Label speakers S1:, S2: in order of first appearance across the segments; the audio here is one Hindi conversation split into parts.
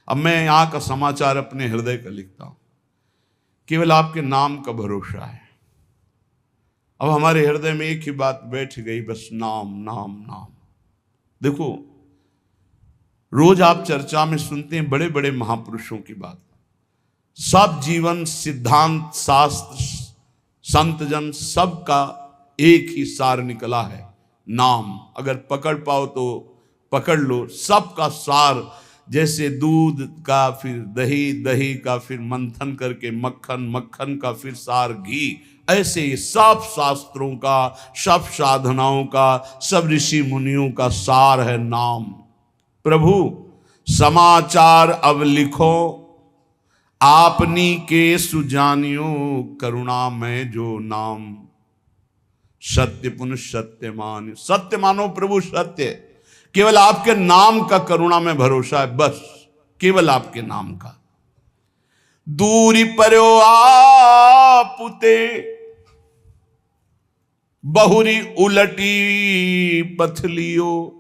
S1: अब मैं यहाँ का समाचार अपने हृदय का लिखता हूं, केवल आपके नाम का भरोसा है। अब हमारे हृदय में एक ही बात बैठ गई, बस नाम नाम नाम। देखो, रोज आप चर्चा में सुनते हैं बड़े बड़े महापुरुषों की बात, सब जीवन सिद्धांत शास्त्र संत जन सबका एक ही सार निकला है, नाम। अगर पकड़ पाओ तो पकड़ लो, सबका सार। जैसे दूध का फिर दही, दही का फिर मंथन करके मक्खन, मक्खन का फिर सार घी, ऐसे ही सब शास्त्रों का, सब साधनाओं का, सब ऋषि मुनियों का सार है नाम। प्रभु समाचार अब लिखो, आपनी के सुजानियो, करुणा में जो नाम। सत्य पुनः सत्य मान, सत्य मानो प्रभु सत्य। केवल आपके नाम का करुणा में भरोसा है, बस केवल आपके नाम का। दूरी पर्यो आपुते, बहुरी उलटी पथलियो।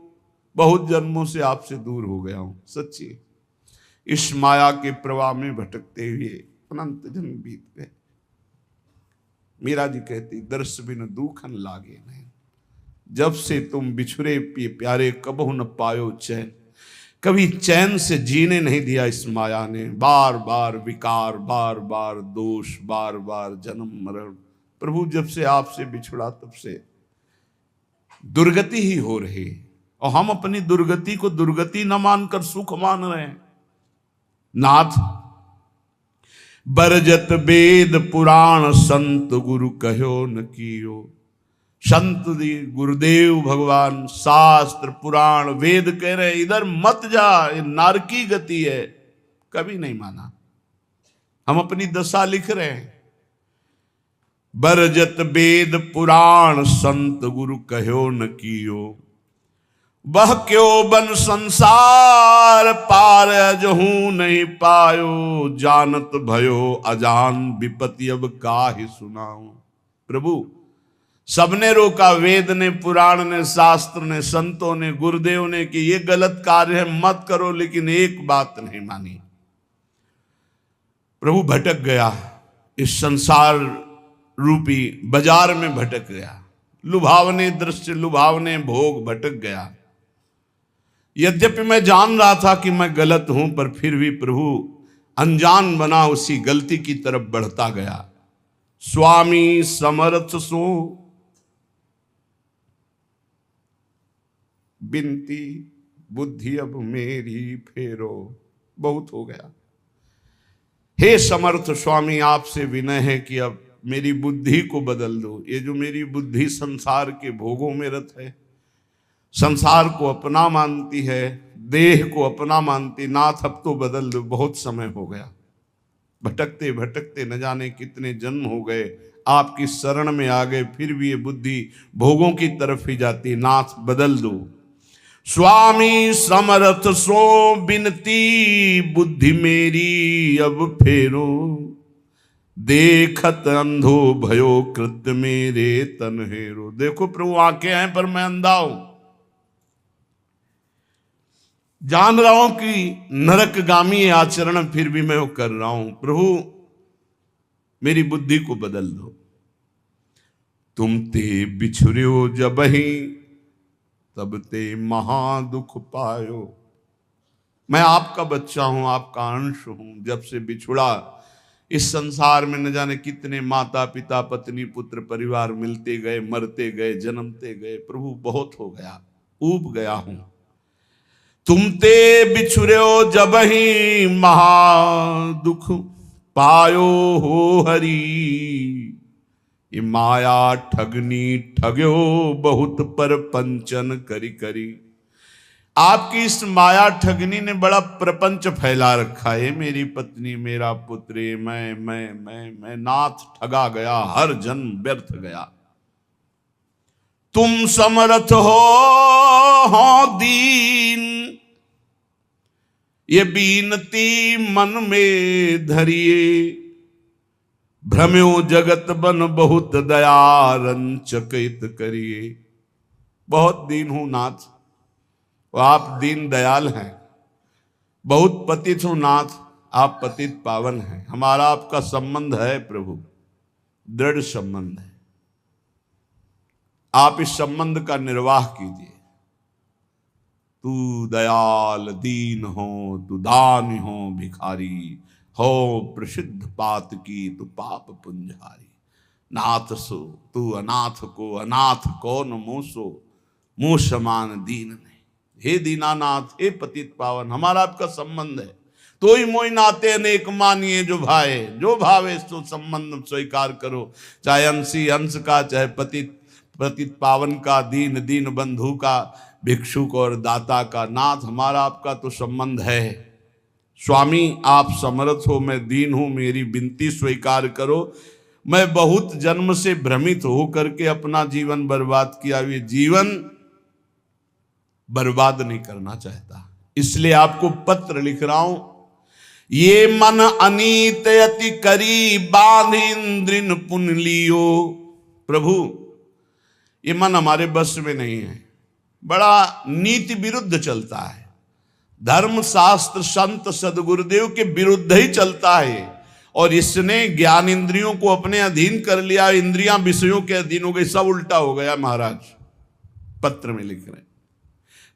S1: बहुत जन्मों से आपसे दूर हो गया हूं, सच्ची। इस माया के प्रवाह में भटकते हुए अनंत जन्म बीत गए। मीरा जी कहती, दर्श बिन दूखन लागे नहीं, जब से तुम बिछुरे प्यारे कबहु न पायो चैन। कभी चैन से जीने नहीं दिया इस माया ने, बार बार विकार, बार बार दोष, बार बार जन्म मरण। प्रभु जब से आपसे बिछुड़ा तब से दुर्गति ही हो रही, और हम अपनी दुर्गति को दुर्गति न मानकर सुख मान रहे हैं। नाथ बरजत वेद पुराण, संत गुरु कहो न कियो। संत गुरुदेव भगवान शास्त्र पुराण वेद कह रहे इधर मत जा, ये नारकी गति है, कभी नहीं माना। हम अपनी दशा लिख रहे हैं। बरजत वेद पुराण, संत गुरु कहो न कियो। वह क्यों बन संसार पार, जहू नहीं पायो। जानत भयो अजान, विपत्ति अब काहे सुनाऊं। प्रभु सबने रोका, वेद ने, पुराण ने, शास्त्र ने, संतों ने, गुरुदेव ने कि ये गलत कार्य है, मत करो, लेकिन एक बात नहीं मानी। प्रभु भटक गया, इस संसार रूपी बाजार में भटक गया, लुभावने दृश्य, लुभावने भोग, भटक गया। यद्यपि मैं जान रहा था कि मैं गलत हूं, पर फिर भी प्रभु अनजान बना उसी गलती की तरफ बढ़ता गया। स्वामी समर्थ सो बिनती, बुद्धि अब मेरी फेरो। बहुत हो गया, हे समर्थ स्वामी, आपसे विनय है कि अब मेरी बुद्धि को बदल दो। ये जो मेरी बुद्धि संसार के भोगों में रत है, संसार को अपना मानती है, देह को अपना मानती, नाथ अब तो बदल दो। बहुत समय हो गया, भटकते भटकते न जाने कितने जन्म हो गए, आपकी शरण में आ गए, फिर भी ये बुद्धि भोगों की तरफ ही जाती। नाथ बदल दो। स्वामी समर्थ सो बिनती, बुद्धि मेरी अब फेरो। देखत अंधो भयो कृत्य, मेरे तन हेरो। देखो प्रभु आंखें हैं पर मैं अंधा हूं, जान रहा हूं कि नरकगामी आचरण, फिर भी मैं वो कर रहा हूं। प्रभु मेरी बुद्धि को बदल दो। तुम ते बिछुर्यो जबहि, तब ते महा दुख पायो। मैं आपका बच्चा हूं, आपका अंश हूं। जब से बिछुड़ा, इस संसार में न जाने कितने माता पिता, पत्नी, पुत्र, परिवार मिलते गए, मरते गए, जन्मते गए। प्रभु बहुत हो गया, ऊब गया हूं। तुम ते बिछुर्यो जबहि, महा दुख पायो हो हरि। ये माया ठगनी ठग्यो, बहुत पर पंचन करी करी। आपकी इस माया ठगनी ने बड़ा प्रपंच फैला रखा है। मेरी पत्नी, मेरा पुत्र, मैं नाथ ठगा गया, हर जन्म व्यर्थ गया। तुम समर्थ हो दीन, ये बीनती मन में धरिए। भ्रम्यो जगत बन बहुत दया, रंचकित करिए। बहुत दीन हूं नाथ, और आप दीन दयाल हैं। बहुत पतित हूं नाथ, आप पतित पावन हैं, हमारा आपका संबंध है प्रभु, दृढ़ संबंध है। आप इस संबंध का निर्वाह कीजिए। तू दयाल दीन हो, तू दानी हो भिखारी, हो प्रसिद्ध पात की तू पाप पुंजारी। नाथ सो तू अनाथ को, अनाथ कौन मोसो, मुँह समान दीन ने। हे दीनानाथ, हे पतित पावन, हमारा आपका संबंध है। तो ही मोई नाते अनेक मानिए जो भाए, जो भावे सो संबंध स्वीकार करो। चाहे अंशी अंश का, चाहे पतित पावन का, दीन दीन बंधु का, भिक्षुक और दाता का। नाथ, हमारा आपका तो संबंध है। स्वामी, आप समर्थ हो, मैं दीन हूं, मेरी विनती स्वीकार करो। मैं बहुत जन्म से भ्रमित होकर के अपना जीवन बर्बाद किया, ये जीवन बर्बाद नहीं करना चाहता, इसलिए आपको पत्र लिख रहा हूं। ये मन अनीत यति करी, बांध इंद्रिन पुन लियो। प्रभु, ये मन हमारे बस में नहीं है, बड़ा नीति विरुद्ध चलता है, धर्म शास्त्र संत सदगुरुदेव के विरुद्ध ही चलता है। और इसने ज्ञान इंद्रियों को अपने अधीन कर लिया, इंद्रियां विषयों के अधीन हो गई, सब उल्टा हो गया। महाराज पत्र में लिख रहे,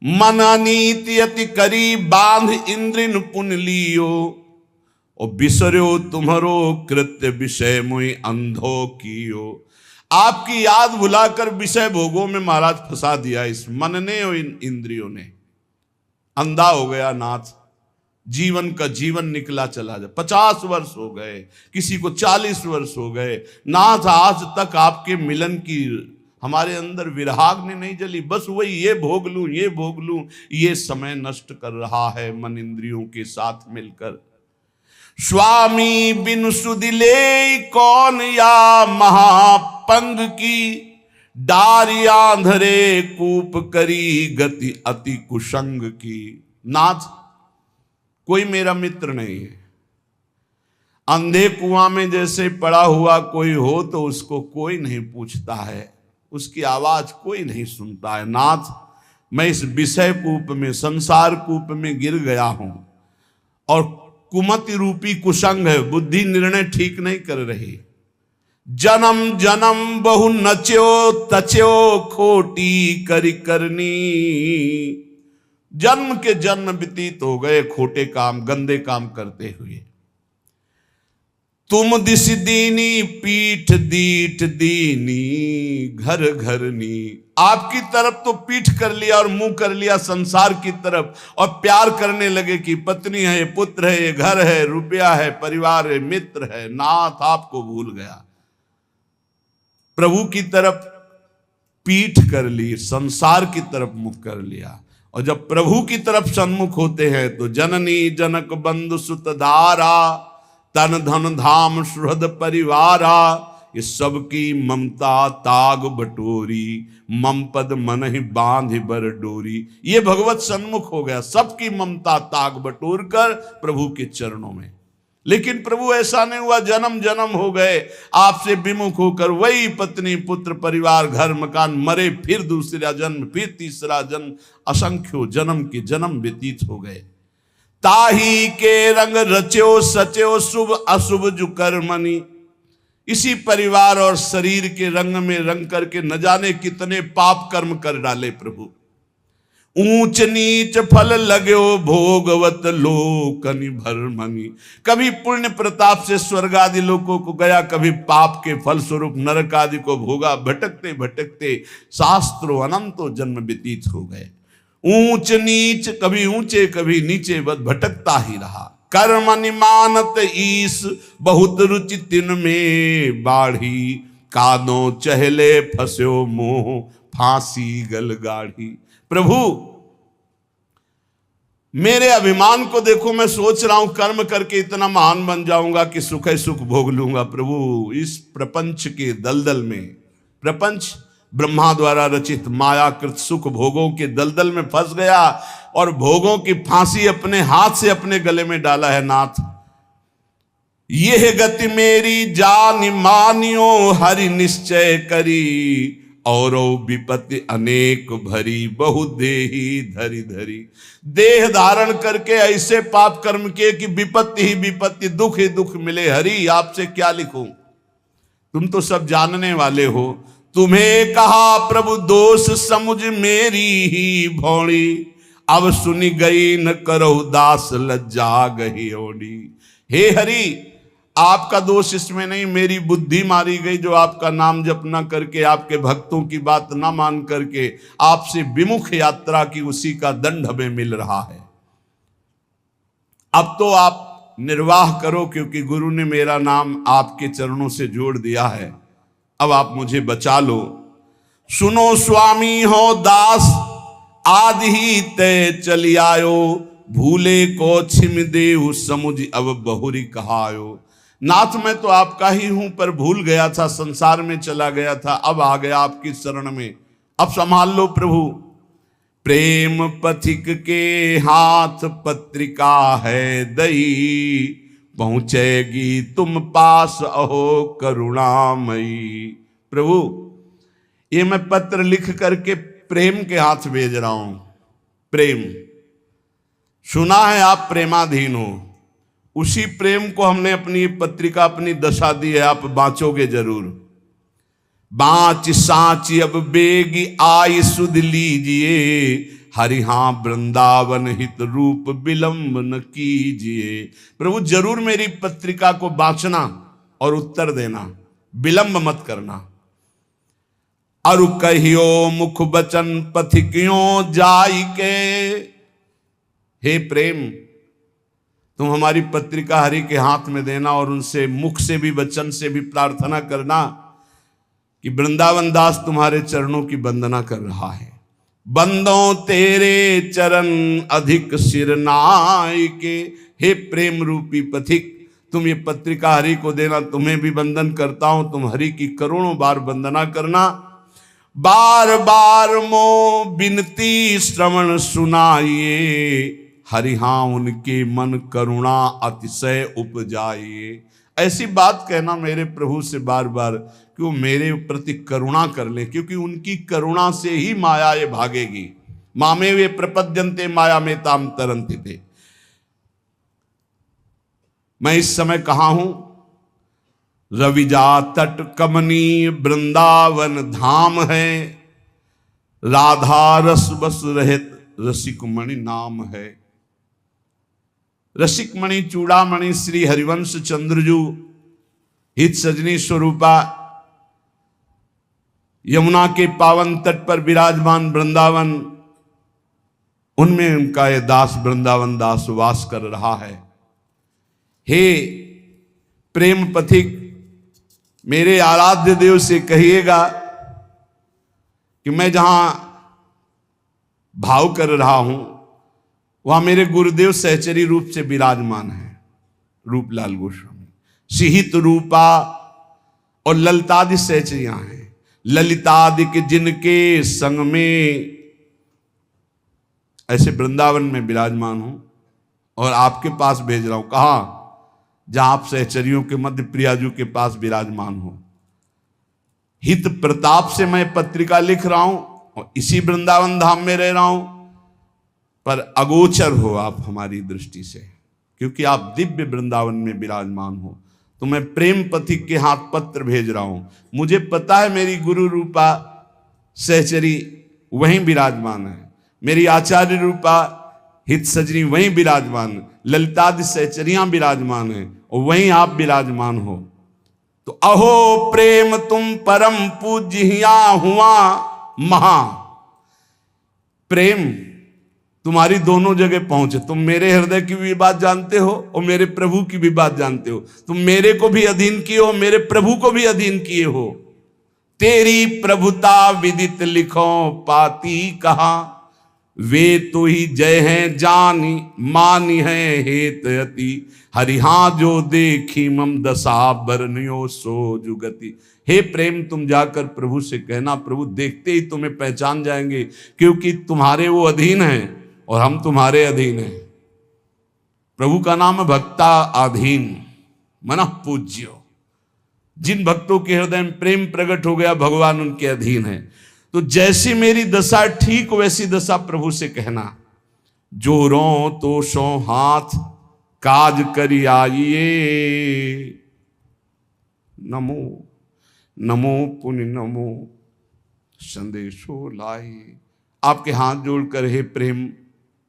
S1: मन अनीति अति करी, बांध इंद्रिन पुन लियो। और बिसरो तुम्हारो कृत्य, विषय मुई अंधो कियो। आपकी याद भुलाकर विषय भोगों में महाराज फंसा दिया इस मन ने और इन इंद्रियों ने। अंधा हो गया नाथ, जीवन का जीवन निकला चला जाए। 50 वर्ष हो गए, किसी को 40 वर्ष हो गए नाथ, आज तक आपके मिलन की हमारे अंदर विरहाग्नि नहीं जली। बस वही ये भोग लूं, ये भोग लूं, ये समय नष्ट कर रहा है मन इंद्रियों के साथ मिलकर। स्वामी बिन सुदिले कौन, या महापंग की, डारी आंधरे कूप करी, गति अति कुसंग की। नाथ, कोई मेरा मित्र नहीं है। अंधे कुआं में जैसे पड़ा हुआ कोई हो तो उसको कोई नहीं पूछता है, उसकी आवाज कोई नहीं सुनता है। नाथ, मैं इस विषय कूप में, संसार कूप में गिर गया हूं, और कुमति रूपी कुसंग है, बुद्धि निर्णय ठीक नहीं कर रही। जन्म जन्म बहु नच्यो तच्यो, खोटी करी करनी। जन्म के जन्म व्यतीत हो गए खोटे काम, गंदे काम करते हुए। तुम दिस दीनी, पीठ दीठ दीनी, घर घरनी। आपकी तरफ तो पीठ कर लिया और मुंह कर लिया संसार की तरफ, और प्यार करने लगे कि पत्नी है, पुत्र है, ये घर है, रुपया है, परिवार है, मित्र है। नाथ, आपको भूल गया। प्रभु की तरफ पीठ कर ली, संसार की तरफ मुख कर लिया। और जब प्रभु की तरफ सन्मुख होते हैं तो जननी जनक बंधु सुत धारा, तन धन धाम सुहृद परिवारा। ये सबकी ममता ताग बटोरी, मम पद मन ही बांध बर डोरी। ये भगवत सन्मुख हो गया, सबकी ममता ताग बटोर कर प्रभु के चरणों में। लेकिन प्रभु ऐसा नहीं हुआ, जन्म जन्म हो गए आपसे विमुख होकर, वही पत्नी पुत्र परिवार घर मकान, मरे फिर दूसरा जन्म, फिर तीसरा जन्म, असंख्यों जन्म के जन्म व्यतीत हो गए। ताही के रंग रच्यो सच्यो, शुभ अशुभ जु कर्मनि। इसी परिवार और शरीर के रंग में रंग करके न जाने कितने पाप कर्म कर डाले प्रभु। ऊंच नीच फल लगो भोगवत लोकनि भरमनि। कभी पुण्य प्रताप से स्वर्ग आदि लोकों को गया, कभी पाप के फल स्वरूप नरक आदि को भोगा। भटकते भटकते शास्त्रों अनंतों जन्म व्यतीत हो गए। ऊंच नीच, कभी ऊंचे कभी नीचे, बस भटकता ही रहा। कर्म निमानत ईस, बहुत रुचि तिन में बाढ़ी। कादों चहले फस्यो मोह, फांसी गल गाढ़ी। प्रभु, मेरे अभिमान को देखो, मैं सोच रहा हूं कर्म करके इतना महान बन जाऊंगा कि सुख ही सुख भोग लूंगा। प्रभु, इस प्रपंच के दलदल में, प्रपंच ब्रह्मा द्वारा रचित मायाकृत सुख भोगों के दलदल में फंस गया, और भोगों की फांसी अपने हाथ से अपने गले में डाला है। नाथ, यह गति मेरी जान मानियो, हरि निश्चय करी। और विपत्ति अनेक भरी, बहु देही धरी धरी। देह धारण करके ऐसे पाप कर्म किए कि विपत्ति ही विपत्ति, दुख ही दुख मिले। हरि आपसे क्या लिखूं, तुम तो सब जानने वाले हो। तुम्हें कहा प्रभु दोष समुझ मेरी ही भौड़ी, अब सुनी गई न करो दास लज्जा गही ओडी। हे हरि, आपका दोष इसमें नहीं, मेरी बुद्धि मारी गई जो आपका नाम जप न करके, आपके भक्तों की बात ना मान करके आपसे विमुख यात्रा की, उसी का दंड हमें मिल रहा है। अब तो आप निर्वाह करो, क्योंकि गुरु ने मेरा नाम आपके चरणों से जोड़ दिया है। अब आप मुझे बचा लो। सुनो स्वामी हो दास आदि ही तय चली आयो, भूले को छिम देव समुझ अब बहुरी कहायो। नाथ मैं तो आपका ही हूं, पर भूल गया था, संसार में चला गया था, अब आ गया आपकी शरण में, अब संभाल लो प्रभु। प्रेम पथिक के हाथ पत्रिका है दई, पहुंचेगी तुम पास अहो करुणामयी। प्रभु ये मैं पत्र लिख करके प्रेम के हाथ भेज रहा हूं। प्रेम सुना है आप प्रेमाधीन हो, उसी प्रेम को हमने अपनी पत्रिका, अपनी दशा दी है, आप बाँचोगे जरूर। बाँच साँच अब बेगी आई सुध लीजिए, हरि हाँ वृंदावन हित रूप विलंब न कीजिए। प्रभु जरूर मेरी पत्रिका को बाँचना और उत्तर देना, विलंब मत करना। अरु कहियो मुख बचन पथिकियों जाई के। हे प्रेम, तुम हमारी पत्रिका हरि के हाथ में देना और उनसे मुख से भी वचन से भी प्रार्थना करना कि वृंदावन दास तुम्हारे चरणों की वंदना कर रहा है। बंदों तेरे चरण अधिक सिर नाय के। हे प्रेम रूपी पथिक, तुम ये पत्रिका हरि को देना, तुम्हें भी वंदन करता हूं, तुम हरि की करोड़ों बार वंदना करना। बार बार मो बिनती श्रवण सुनाइए, हरि हाँ उनके मन करुणा अतिशय उपजाइए। ऐसी बात कहना मेरे प्रभु से बार बार कि वो मेरे प्रति करुणा कर ले, क्योंकि उनकी करुणा से ही माया ये भागेगी। मामे वे प्रपद्यन्ते माया में ताम तरन्ति थे। मैं इस समय कहाँ हूं? रविजा तट कमनी वृंदावन धाम है, राधा रस बस रहित रसिक मणि नाम है। रसिक मणि चूड़ामणि श्री हरिवंश चंद्रजू हित सजनी स्वरूपा यमुना के पावन तट पर विराजमान वृंदावन, उनमें उनका ये दास वृंदावन दास वास कर रहा है। हे प्रेम पथिक, मेरे आराध्य देव से कहिएगा कि मैं जहां भाव कर रहा हूं वहां मेरे गुरुदेव सहचरी रूप से विराजमान है, रूपलाल गोस्वामी। सिहित रूपा और ललितादि सहचरियां हैं। ललितादि के जिनके संग में ऐसे वृंदावन में विराजमान हूं और आपके पास भेज रहा हूं। कहा? जहां आप सहचरियों के मध्य प्रियाजू के पास विराजमान हो। हित प्रताप से मैं पत्रिका लिख रहा हूं और इसी वृंदावन धाम में रह रहा हूं, पर अगोचर हो आप हमारी दृष्टि से, क्योंकि आप दिव्य वृंदावन में विराजमान हो। तो मैं प्रेम पथिक के हाथ पत्र भेज रहा हूं। मुझे पता है मेरी गुरु रूपा सहचरी वहीं विराजमान है, मेरी आचार्य रूपा हित सजनी वहीं विराजमान, ललितादि सहचरियां विराजमान है और वहीं आप विराजमान हो। तो अहो प्रेम तुम परम पूज्या हुआ महा। प्रेम तुम्हारी दोनों जगह पहुंचे। तुम मेरे हृदय की भी बात जानते हो और मेरे प्रभु की भी बात जानते हो। तुम मेरे को भी अधीन किए हो, मेरे प्रभु को भी अधीन किए हो। तेरी प्रभुता विदित लिखो पाती कहा, वे तो ही जय हैं जानी मानी है हेतयति। हरिहा जो देखी मम दशा बरनियो सो जुगति। हे प्रेम, तुम जाकर प्रभु से कहना, प्रभु देखते ही तुम्हें पहचान जाएंगे, क्योंकि तुम्हारे वो अधीन हैं और हम तुम्हारे अधीन हैं। प्रभु का नाम भक्ता अधीन मनः पूज्यो। जिन भक्तों के हृदय में प्रेम प्रकट हो गया, भगवान उनके अधीन है। तो जैसी मेरी दशा ठीक वैसी दशा प्रभु से कहना, जो रो तो सो हाथ काज करी आइए, नमो नमो पुण्य नमो संदेशो लाई। आपके हाथ जोड़कर हे प्रेम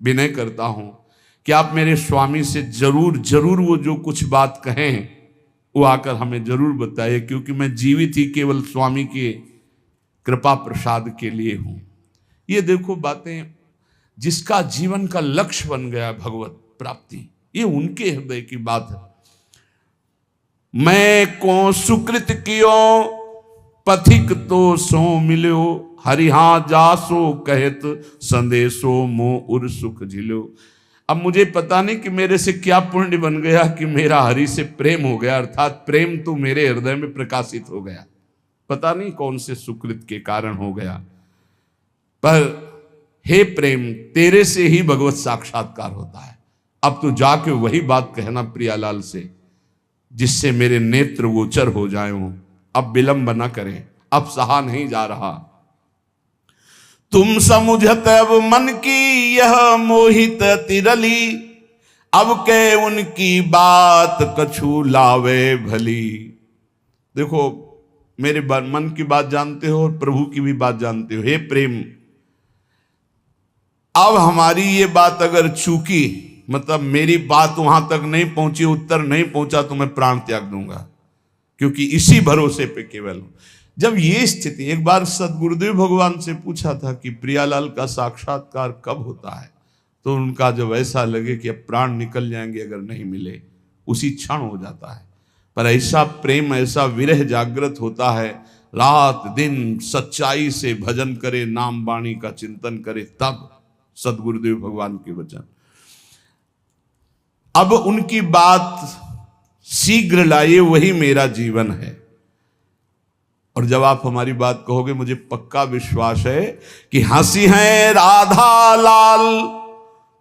S1: विनय करता हूं कि आप मेरे स्वामी से जरूर जरूर वो जो कुछ बात कहें वो आकर हमें जरूर बताइए, क्योंकि मैं जीवित ही केवल स्वामी के कृपा प्रसाद के लिए हूं। ये देखो बातें, जिसका जीवन का लक्ष्य बन गया भगवत प्राप्ति, ये उनके हृदय की बात है। मैं को सुकृत कियो पथिक तो सो मिलो, हरिहा जासो कहत संदेशो मो उर सुख झिलो। अब मुझे पता नहीं कि मेरे से क्या पुण्य बन गया कि मेरा हरि से प्रेम हो गया, अर्थात प्रेम तो मेरे हृदय में प्रकाशित हो गया। पता नहीं कौन से सुकृत के कारण हो गया, पर हे प्रेम, तेरे से ही भगवत साक्षात्कार होता है। अब तो जाके वही बात कहना प्रियालाल से, जिससे मेरे नेत्र गोचर हो जाए। अब विलंब न करें, अब सहा नहीं जा रहा। तुम समुझत अब मन की यह मोहित तिरली, अब के उनकी बात कछु लावे भली। देखो, मेरे मन की बात जानते हो और प्रभु की भी बात जानते हो। हे प्रेम, अब हमारी ये बात अगर चूकी, मतलब मेरी बात वहां तक नहीं पहुंची, उत्तर नहीं पहुंचा, तो मैं प्राण त्याग दूंगा, क्योंकि इसी भरोसे पे केवल। जब ये स्थिति, एक बार सदगुरुदेव भगवान से पूछा था कि प्रियालाल का साक्षात्कार कब होता है, तो उनका जब ऐसा लगे कि अब प्राण निकल जाएंगे अगर नहीं मिले, उसी क्षण हो जाता है। पर ऐसा प्रेम, ऐसा विरह जागृत होता है, रात दिन सच्चाई से भजन करे, नाम वाणी का चिंतन करे, तब सदगुरुदेव भगवान के वचन। अब उनकी बात शीघ्र लाइए, वही मेरा जीवन है। और जब आप हमारी बात कहोगे, मुझे पक्का विश्वास है कि हंसी है राधा लाल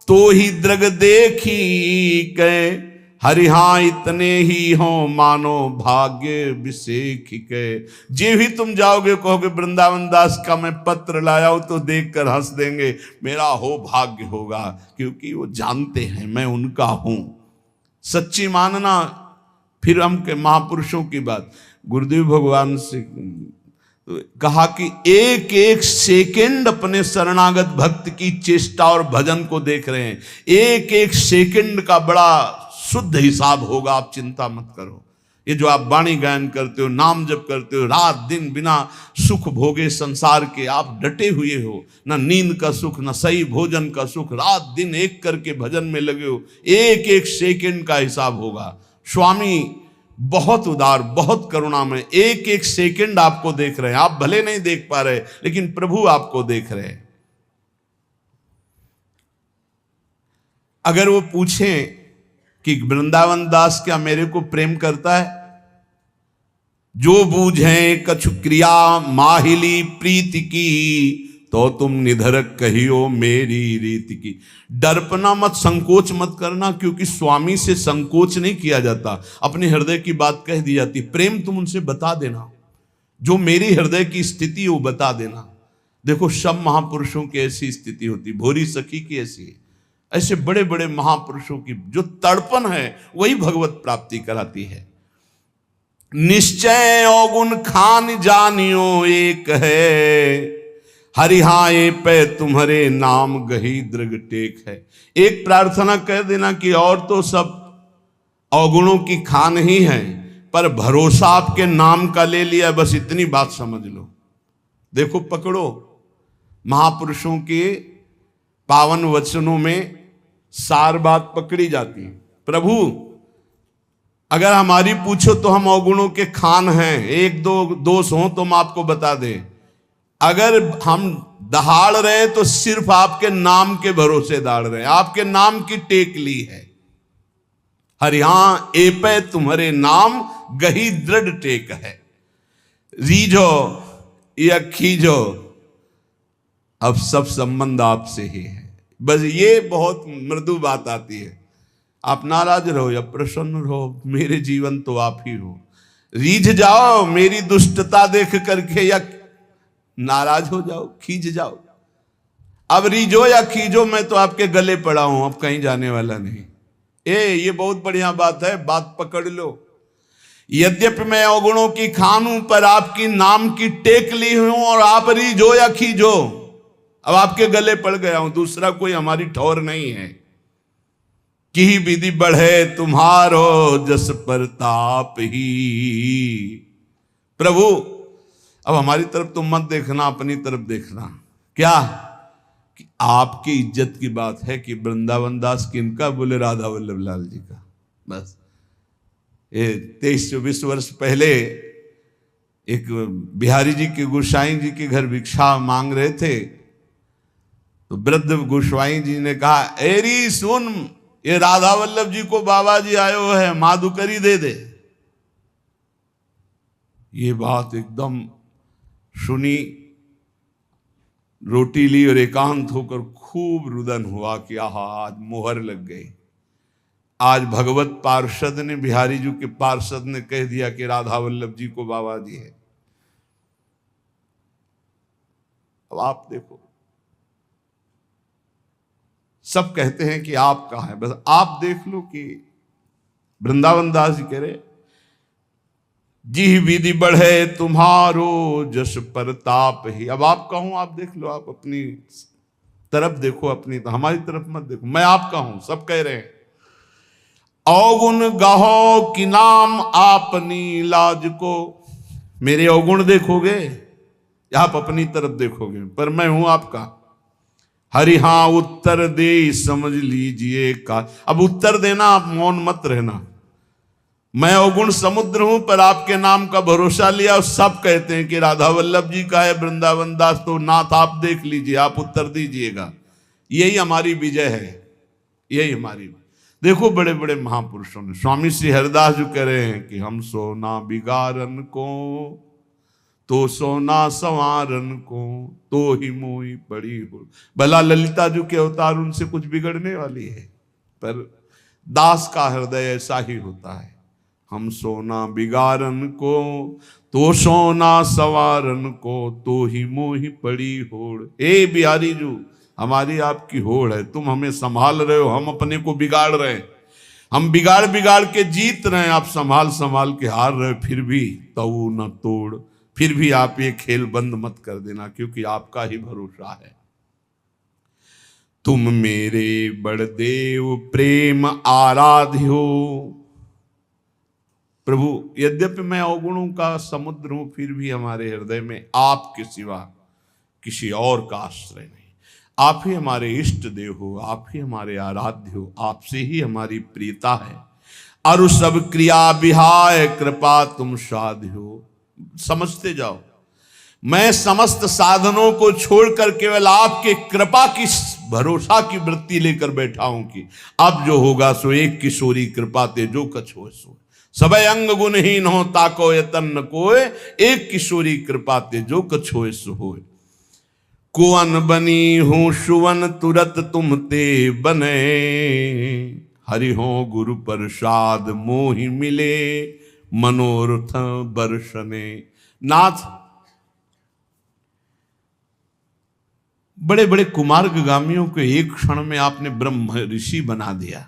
S1: तो ही दृग देखी के, हरिहा इतने ही हो मानो भाग्य विशेख के। जे भी तुम जाओगे कहोगे वृंदावन दास का मैं पत्र लाया हूं, तो देखकर हंस देंगे, मेरा हो भाग्य होगा, क्योंकि वो जानते हैं मैं उनका हूं। सच्ची मानना। फिर हम के महापुरुषों की बात, गुरुदेव भगवान से कहा कि एक एक सेकंड अपने शरणागत भक्त की चेष्टा और भजन को देख रहे हैं। एक एक सेकंड का बड़ा शुद्ध हिसाब होगा, आप चिंता मत करो। ये जो आप वाणी गायन करते हो, नाम जप करते हो, रात दिन बिना सुख भोगे संसार के आप डटे हुए हो, ना नींद का सुख, ना सही भोजन का सुख, रात दिन एक करके भजन में लगे हो, एक एक सेकंड का हिसाब होगा। स्वामी बहुत उदार, बहुत करुणा में एक एक सेकंड आपको देख रहे हैं। आप भले नहीं देख पा रहे, लेकिन प्रभु आपको देख रहे हैं। अगर वो पूछें कि वृंदावन दास क्या मेरे को प्रेम करता है, जो बूझे कछु क्रिया माहिली प्रीति की, तो तुम निधर कहियो मेरी रीति की। डरपना मत, संकोच मत करना, क्योंकि स्वामी से संकोच नहीं किया जाता, अपने हृदय की बात कह दी जाती। प्रेम तुम उनसे बता देना, जो मेरी हृदय की स्थिति वो बता देना। देखो, सब महापुरुषों की ऐसी स्थिति होती, भोरी सखी की ऐसी है, ऐसे बड़े बड़े महापुरुषों की जो तड़पन है वही भगवत प्राप्ति कराती है। निश्चय अवगुण खान जानियो एक है, हरिहाए पे तुम्हारे नाम गही दृग टेक है। एक प्रार्थना कह देना कि और तो सब अवगुणों की खान ही है, पर भरोसा आपके नाम का ले लिया, बस इतनी बात समझ लो। देखो, पकड़ो, महापुरुषों के पावन वचनों में सार बात पकड़ी जाती है। प्रभु अगर हमारी पूछो तो हम अवगुणों के खान हैं, एक दो दोष हो तो हम आपको बता दें। अगर हम दहाड़ रहे तो सिर्फ आपके नाम के भरोसे दाड़ रहे, आपके नाम की टेक ली है। हरिहा एपे तुम्हारे नाम गही दृढ़ टेक है। रीझो या खींचो, अब सब संबंध आपसे ही है। बस ये बहुत मृदु बात आती है। आप नाराज रहो या प्रसन्न रहो, मेरे जीवन तो आप ही हो। रीझ जाओ मेरी दुष्टता देख करके, या नाराज हो जाओ, खींच जाओ। अब रीझो या खींचो, मैं तो आपके गले पड़ा हूं, अब कहीं जाने वाला नहीं। ये बहुत बढ़िया बात है, बात पकड़ लो। यद्यपि मैं अवगुणों की खान हूं, पर आपकी नाम की टेक ली हूं, और आप रीझो या खींचो, अब आपके गले पड़ गया हूं, दूसरा कोई हमारी ठौर नहीं है। की विधि बढ़े तुम्हारो जस प्रताप ही। प्रभु अब हमारी तरफ तुम मत देखना, अपनी तरफ देखना। क्या कि आपकी इज्जत की बात है कि वृंदावन दास किनका? बोले राधा वल्लभ लाल जी का। बस ये 23-24 वर्ष पहले एक बिहारी जी के गोसाई जी के घर भिक्षा मांग रहे थे, तो वृद्ध गोस्वाई जी ने कहा, एरी सुन, ये राधा वल्लभ जी को बाबा जी आयो है, माधुकरी दे दे। ये बात एकदम सुनी, रोटी ली और एकांत होकर खूब रुदन हुआ कि आहा आज मोहर लग गई। आज भगवत पार्षद ने, बिहारी जी के पार्षद ने कह दिया कि राधा वल्लभ जी को बाबा जी है। अब आप देखो, सब कहते हैं कि आपका है, बस आप देख लो कि वृंदावन दास जी कह रहे, जी विधि बढ़े तुम्हारो जस प्रताप ही। अब आपका हूं, आप देख लो, आप अपनी तरफ देखो, अपनी तो हमारी तरफ मत देखो। मैं आपका हूं, सब कह रहे हैं। अवगुण गाहो कि नाम आपनी लाज को। मेरे अवगुण देखोगे या आप अपनी तरफ देखोगे? पर मैं हूं आपका। हरि हां उत्तर दे समझ लीजिए का। अब उत्तर देना, आप मौन मत रहना। मैं अवगुण समुद्र हूं, पर आपके नाम का भरोसा लिया, और सब कहते हैं कि राधा वल्लभ जी का है वृंदावन दास, तो नाथ आप देख लीजिए, आप उत्तर दीजिएगा। यही हमारी विजय है, यही हमारी। देखो बड़े बड़े महापुरुषों ने, स्वामी श्री हरिदास जी कह रहे हैं कि हम सोना बिगारन को तो सोना संवारन को तो ही मोई पड़ी हो। भला ललिता जी के अवतार, उनसे कुछ बिगड़ने वाली है, पर दास का हृदय ऐसा ही होता है। हम सोना बिगारन को तो सोना सवारन को तो ही मोही पड़ी होड़। ए बिहारी जू, हमारी आपकी होड़ है, तुम हमें संभाल रहे हो, हम अपने को बिगाड़ रहे हैं। हम बिगाड़ बिगाड़ के जीत रहे हैं, आप संभाल संभाल के हार रहे, फिर भी तऊ न तोड़। फिर भी आप ये खेल बंद मत कर देना, क्योंकि आपका ही भरोसा है। तुम मेरे बड़देव प्रेम आराध्य हो। प्रभु यद्यपि मैं अवगुणों का समुद्र हूं, फिर भी हमारे हृदय में आपके सिवा किसी और का आश्रय नहीं। आप ही हमारे इष्ट देव हो, आप ही हमारे आराध्य हो, आपसे ही हमारी प्रियता है। अरु सब क्रिया विहाय कृपा तुम साध्य हो। समझते जाओ, मैं समस्त साधनों को छोड़कर केवल आपके कृपा की भरोसा की वृत्ति लेकर बैठा हूं कि अब जो होगा सो एक किशोरी कृपा ते जो कछ हो सो। सबे अंग गुणहीन हो ताको यतन न कोय, एक किशोरी कृपा ते जो कछ होए सो होए। कुवन बनी हूं सुवन तुरत तुम ते बने, हरि हो गुरु प्रसाद मोहि मिले मनोरथ बरसने। नाथ, बड़े बड़े कुमार्गामियों को एक क्षण में आपने ब्रह्म ऋषि बना दिया,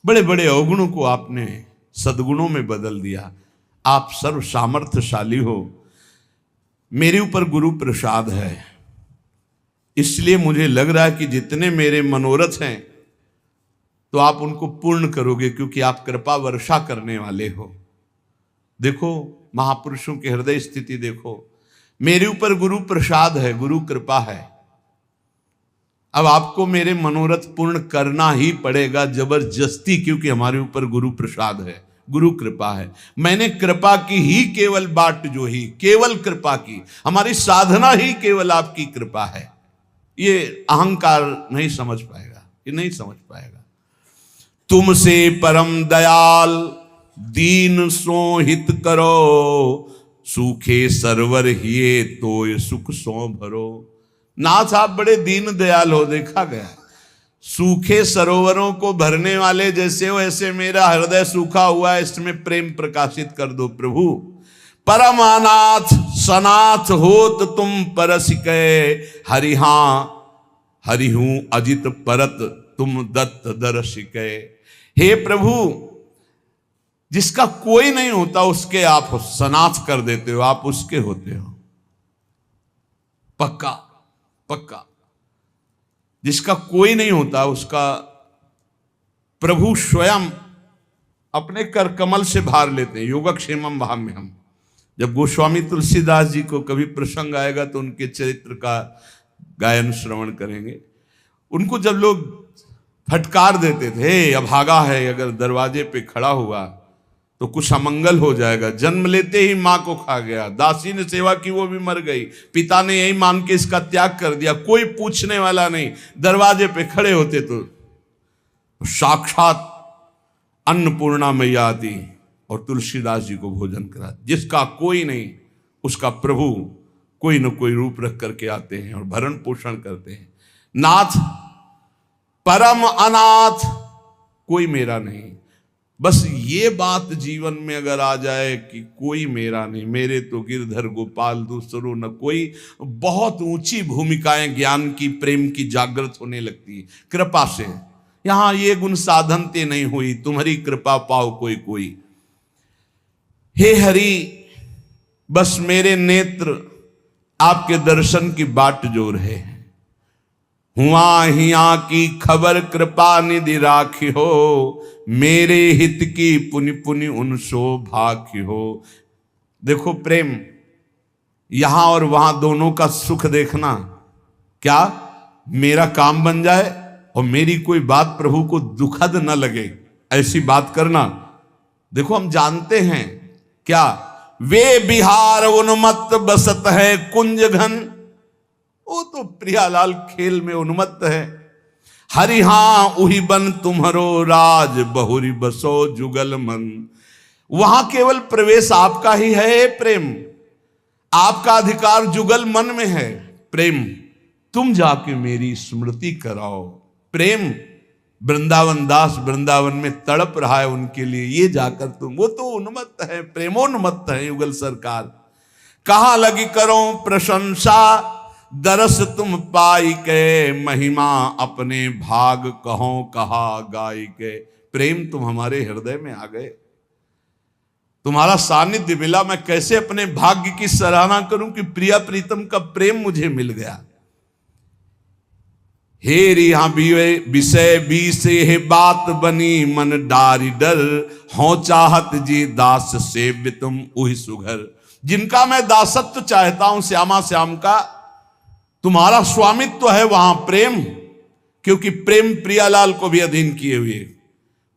S1: बड़े बड़े अवगुणों को आपने सद्गुणों में बदल दिया। आप सर्व सामर्थ्यशाली हो, मेरे ऊपर गुरु प्रसाद है, इसलिए मुझे लग रहा है कि जितने मेरे मनोरथ हैं तो आप उनको पूर्ण करोगे, क्योंकि आप कृपा वर्षा करने वाले हो। देखो महापुरुषों की हृदय स्थिति देखो, मेरे ऊपर गुरु प्रसाद है, गुरु कृपा है। अब आपको मेरे मनोरथ पूर्ण करना ही पड़ेगा जबरदस्ती, क्योंकि हमारे ऊपर गुरु प्रसाद है, गुरु कृपा है। मैंने कृपा की ही केवल बाट जो ही, केवल कृपा की, हमारी साधना ही केवल आपकी कृपा है। ये अहंकार नहीं समझ पाएगा, ये नहीं समझ पाएगा। तुमसे परम दयाल दीन सो हित करो, सूखे सरवर हिये तो ये सुख सो भरो। नाथ आप बड़े दीन दयाल हो, देखा गया। सूखे सरोवरों को भरने वाले जैसे हो, ऐसे मेरा हृदय सूखा हुआ है, इसमें प्रेम प्रकाशित कर दो प्रभु। परम अनाथ सनाथ होत तुम परस कै, हरि हां हरि हूं अजित परत तुम दत्त दर्श कै। हे प्रभु, जिसका कोई नहीं होता उसके आप सनाथ कर देते हो, आप उसके होते हो। पक्का पक्का, जिसका कोई नहीं होता उसका प्रभु स्वयं अपने कर कमल से भार लेते हैं। योगक्षेमम भाम्यहम्। जब गोस्वामी तुलसीदास जी को कभी प्रसंग आएगा तो उनके चरित्र का गायन श्रवण करेंगे। उनको जब लोग फटकार देते थे, अभागा है, अगर दरवाजे पे खड़ा हुआ तो कुछ अमंगल हो जाएगा, जन्म लेते ही मां को खा गया, दासी ने सेवा की वो भी मर गई, पिता ने यही मान के इसका त्याग कर दिया, कोई पूछने वाला नहीं, दरवाजे पे खड़े होते तो साक्षात अन्नपूर्णा मैया आती और तुलसीदास जी को भोजन करा। जिसका कोई नहीं उसका प्रभु कोई न कोई रूप रख करके आते हैं और भरण पोषण करते हैं। नाथ परम अनाथ कोई मेरा नहीं। बस ये बात जीवन में अगर आ जाए कि कोई मेरा नहीं, मेरे तो गिरधर गोपाल दूसरो न कोई, बहुत ऊंची भूमिकाएं ज्ञान की प्रेम की जागृत होने लगती है कृपा से। यहां ये गुण साधनते नहीं हुई, तुम्हारी कृपा पाओ कोई कोई। हे हरि, बस मेरे नेत्र आपके दर्शन की बाट जो रहे हैं। हुआ हिया की खबर कृपा निधि राखी हो, मेरे हित की पुनि पुनि उनसो भाखी हो। देखो प्रेम, यहां और वहां दोनों का सुख देखना, क्या मेरा काम बन जाए और मेरी कोई बात प्रभु को दुखद न लगे, ऐसी बात करना। देखो हम जानते हैं क्या, वे बिहार उन्मत्त बसत है कुंज घन, वो तो प्रियालाल खेल में उन्मत्त है। हरि हां उही बन तुम्हारो राज, बहुरी बसो जुगल मन। वहां केवल प्रवेश आपका ही है प्रेम, आपका अधिकार जुगल मन में है। प्रेम, तुम जाके मेरी स्मृति कराओ। प्रेम, वृंदावन दास वृंदावन में तड़प रहा है उनके लिए, ये जाकर तुम, वो तो उन्मत्त है, प्रेमोन्मत्त है युगल सरकार। कहां लगी करो प्रशंसा, दरस तुम पाई के, महिमा अपने भाग कहो कहा गाई के। प्रेम, तुम हमारे हृदय में आ गए, तुम्हारा सानिध्य मिला, मैं कैसे अपने भाग्य की सराहना करूं कि प्रिया प्रीतम का प्रेम मुझे मिल गया। हे रिहा विषय बीसे हे बात बनी, मन डारी डर हो चाहत जी दास सेव्य तुम उही सुघर। जिनका मैं दासत्व चाहता हूं श्यामा श्याम का, तुम्हारा स्वामित्व है वहां प्रेम, क्योंकि प्रेम प्रियालाल को भी अधीन किए हुए।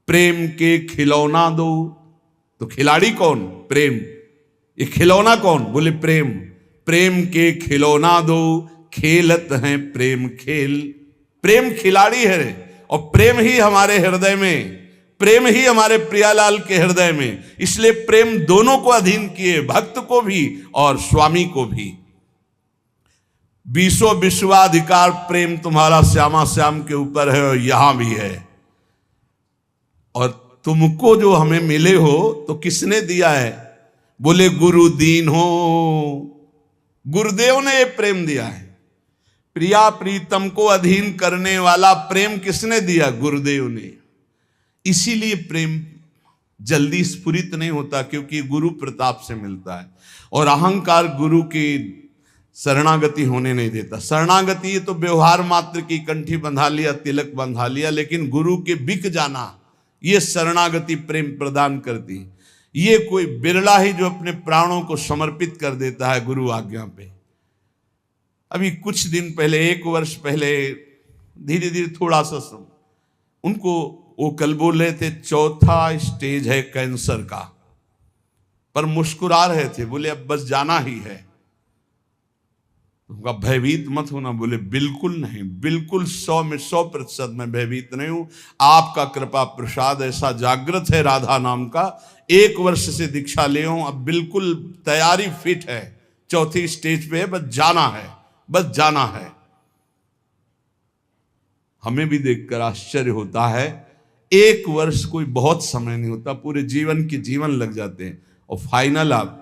S1: प्रेम के खिलौना दो, तो खिलाड़ी कौन? प्रेम। ये खिलौना कौन? बोले प्रेम। प्रेम के खिलौना दो, खेलत हैं प्रेम खेल। प्रेम खिलाड़ी है और प्रेम ही हमारे हृदय में, प्रेम ही हमारे प्रियालाल के हृदय में। इसलिए प्रेम दोनों को अधीन किए, भक्त को भी और स्वामी को भी। बीसों विश्वाधिकार प्रेम तुम्हारा श्यामा श्याम के ऊपर है और यहां भी है। और तुमको जो हमें मिले हो तो किसने दिया है? बोले गुरु दीन हो, गुरुदेव ने ये प्रेम दिया है। प्रिया प्रीतम को अधीन करने वाला प्रेम किसने दिया? गुरुदेव ने। इसीलिए प्रेम जल्दी स्फुरित नहीं होता, क्योंकि गुरु प्रताप से मिलता है और अहंकार गुरु की शरणागति होने नहीं देता। शरणागति ये तो व्यवहार मात्र की, कंठी बंधा लिया, तिलक बंधा लिया, लेकिन गुरु के बिक जाना, ये शरणागति प्रेम प्रदान करती है। ये कोई बिरला ही जो अपने प्राणों को समर्पित कर देता है गुरु आज्ञा पे। अभी कुछ दिन पहले, 1 वर्ष पहले, धीरे धीरे थोड़ा सा उनको वो कल बोल रहे थे 4था स्टेज है कैंसर का, पर मुस्कुरा रहे थे, बोले अब बस जाना ही है। उनका भयभीत मत होना। बोले बिल्कुल नहीं, बिल्कुल 100 में 100% मैं भयभीत नहीं हूं। आपका कृपा प्रसाद ऐसा जागृत है राधा नाम का, 1 वर्ष से दीक्षा ले हूं, अब बिल्कुल तैयारी फिट है, 4थी स्टेज पे है, बस जाना है, बस जाना है। हमें भी देखकर आश्चर्य होता है। 1 वर्ष कोई बहुत समय नहीं होता, पूरे जीवन के जीवन लग जाते हैं। और फाइनल आप,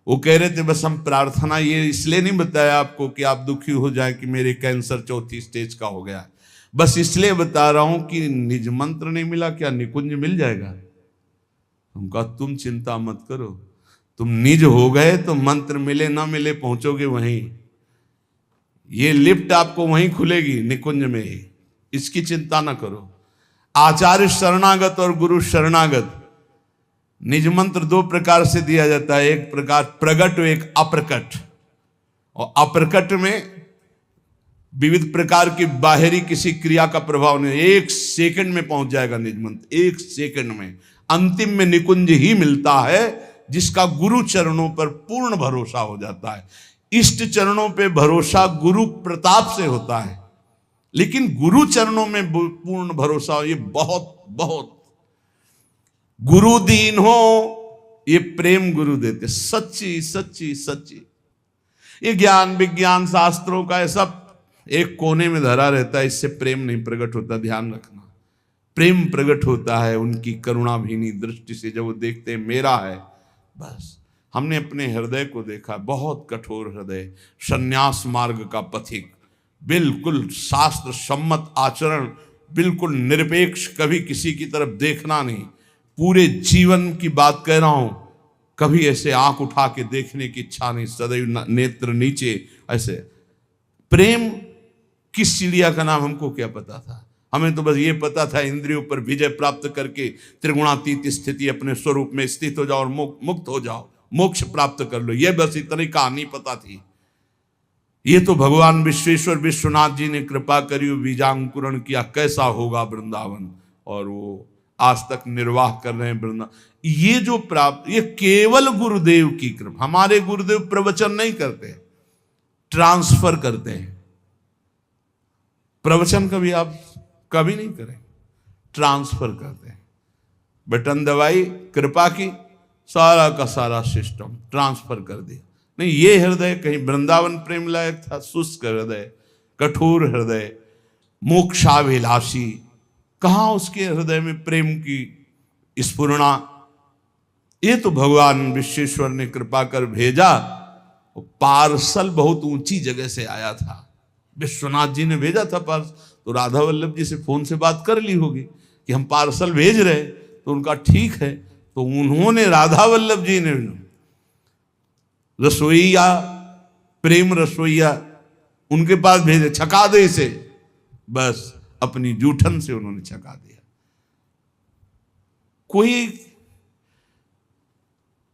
S1: वो कह रहे थे बस हम प्रार्थना ये इसलिए नहीं बताया आपको कि आप दुखी हो जाए कि मेरे कैंसर 4थी स्टेज का हो गया, बस इसलिए बता रहा हूं कि निज मंत्र नहीं मिला, क्या निकुंज मिल जाएगा? हम कहा तुम चिंता मत करो, तुम निज हो गए तो मंत्र मिले ना मिले पहुंचोगे वहीं। ये लिफ्ट आपको वहीं खुलेगी निकुंज में ही, इसकी चिंता ना करो। आचार्य शरणागत और गुरु शरणागत, निज मंत्र 2 प्रकार से दिया जाता है, एक प्रकार प्रगट और एक अप्रकट। और अप्रकट में विविध प्रकार की बाहरी किसी क्रिया का प्रभाव नहीं, 1 सेकंड में पहुंच जाएगा निज मंत्र, 1 सेकंड में। अंतिम में निकुंज ही मिलता है जिसका गुरु चरणों पर पूर्ण भरोसा हो जाता है। इष्ट चरणों पे भरोसा गुरु प्रताप से होता है, लेकिन गुरु चरणों में पूर्ण भरोसा हो, ये बहुत बहुत। गुरु दीन हो, ये प्रेम गुरु देते, सच्ची सच्ची सच्ची। ये ज्ञान विज्ञान शास्त्रों का ये सब एक कोने में धरा रहता है, इससे प्रेम नहीं प्रकट होता, ध्यान रखना। प्रेम प्रकट होता है उनकी करुणा भीनी दृष्टि से, जब वो देखते हैं मेरा है बस। हमने अपने हृदय को देखा, बहुत कठोर हृदय, संन्यास मार्ग का पथिक, बिल्कुल शास्त्र सम्मत आचरण, बिल्कुल निरपेक्ष, कभी किसी की तरफ देखना नहीं। पूरे जीवन की बात कह रहा हूं, कभी ऐसे आंख उठा के देखने की इच्छा नहीं, सदैव नेत्र नीचे ऐसे। प्रेम किस चिड़िया का नाम हमको क्या पता था? हमें तो बस ये पता था इंद्रियों पर विजय प्राप्त करके त्रिगुणातीत स्थिति अपने स्वरूप में स्थित हो जाओ और मुक्त हो जाओ, मोक्ष प्राप्त कर लो, ये बस इतनी कहानी पता थी। ये तो भगवान विश्वेश्वर विश्वनाथ जी ने कृपा करी, बीजांकुरण किया, कैसा होगा वृंदावन, और वो आज तक निर्वाह कर रहे हैं वृंदावन। ये जो प्राप्त, ये केवल गुरुदेव की कृपा। हमारे गुरुदेव प्रवचन नहीं करते, ट्रांसफर करते हैं। प्रवचन कभी आप कभी नहीं करें, ट्रांसफर करते हैं। बटन दबाई, कृपा की, सारा का सारा सिस्टम ट्रांसफर कर दिया। नहीं, ये हृदय कहीं वृंदावन प्रेम लायक था? शुष्क हृदय, कठोर हृदय, मोक्षाभिलाषी, कहां उसके हृदय में प्रेम की स्फुरणा? ये तो भगवान विश्वेश्वर ने कृपा कर भेजा। पार्सल बहुत ऊंची जगह से आया था, विश्वनाथ जी ने भेजा था पार्सल। तो राधा वल्लभ जी से फोन से बात कर ली होगी कि हम पार्सल भेज रहे, तो उनका ठीक है। तो उन्होंने, राधा वल्लभ जी ने रसोईया, प्रेम रसोईया उनके पास भेजे, छका दे इसे, बस अपनी जूठन से उन्होंने छका दिया। कोई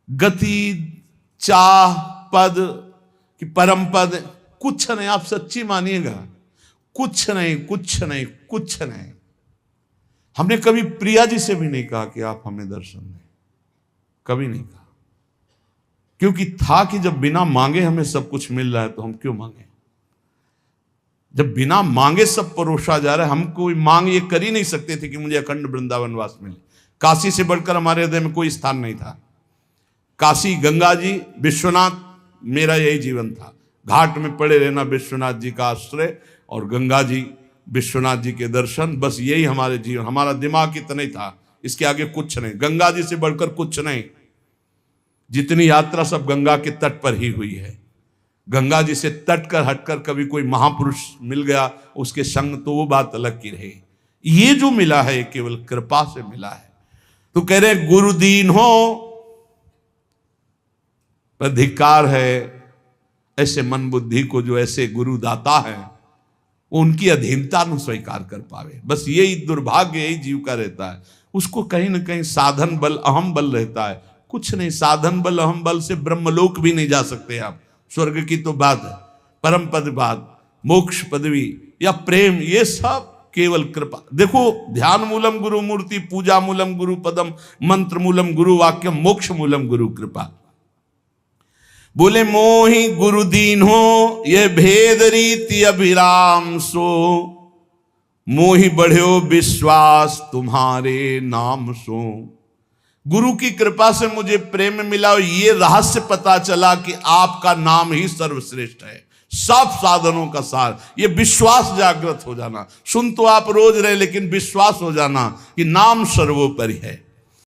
S1: गति, चाह, पद कि परम पद, कुछ नहीं। आप सच्ची मानिएगा, कुछ नहीं, कुछ नहीं, कुछ नहीं। हमने कभी प्रिया जी से भी नहीं कहा कि आप हमें दर्शन दें, कभी नहीं कहा, क्योंकि था कि जब बिना मांगे हमें सब कुछ मिल रहा है तो हम क्यों मांगे? जब बिना मांगे सब परोसा जा रहा है, हम कोई मांग ये कर ही नहीं सकते थे कि मुझे अखंड वृंदावन वास मिले। काशी से बढ़कर हमारे हृदय में कोई स्थान नहीं था। काशी, गंगा जी, विश्वनाथ, मेरा यही जीवन था। घाट में पड़े रहना, विश्वनाथ जी का आश्रय, और गंगा जी, विश्वनाथ जी के दर्शन, बस यही हमारे जीवन। हमारा दिमाग इतना ही था, इसके आगे कुछ नहीं। गंगा जी से बढ़कर कुछ नहीं। जितनी यात्रा सब गंगा के तट पर ही हुई है। गंगा जी से तट कर हटकर कभी कोई महापुरुष मिल गया उसके संग, तो वो बात अलग की रही। ये जो मिला है केवल कृपा से मिला है। तो कह रहे गुरु दीन हो, पर धिक्कार है ऐसे मन बुद्धि को जो ऐसे गुरु दाता है वो उनकी अधीनता न स्वीकार कर पावे। बस यही दुर्भाग्य, यही जीव का रहता है। उसको कहीं ना कहीं साधन बल, अहम बल रहता है। कुछ नहीं, साधन बल अहम बल से ब्रह्मलोक भी नहीं जा सकते आप। स्वर्ग की तो बात है, परम पद बात, मोक्ष पदवी या प्रेम, ये सब केवल कृपा। देखो, ध्यान मूलम गुरु मूर्ति, पूजा मूलम गुरु पदम, मंत्र मूलम गुरु वाक्यम, मोक्ष मूलम गुरु कृपा। बोले मोहि गुरु दीन हो, ये भेद रीति अभिराम सो, मोहि बढ़्यो विश्वास तुम्हारे नाम सो। गुरु की कृपा से मुझे प्रेम मिला और ये रहस्य पता चला कि आपका नाम ही सर्वश्रेष्ठ है। सब साधनों का सार। ये विश्वास जागृत हो जाना, सुन तो आप रोज रहे लेकिन विश्वास हो जाना कि नाम सर्वोपरि है।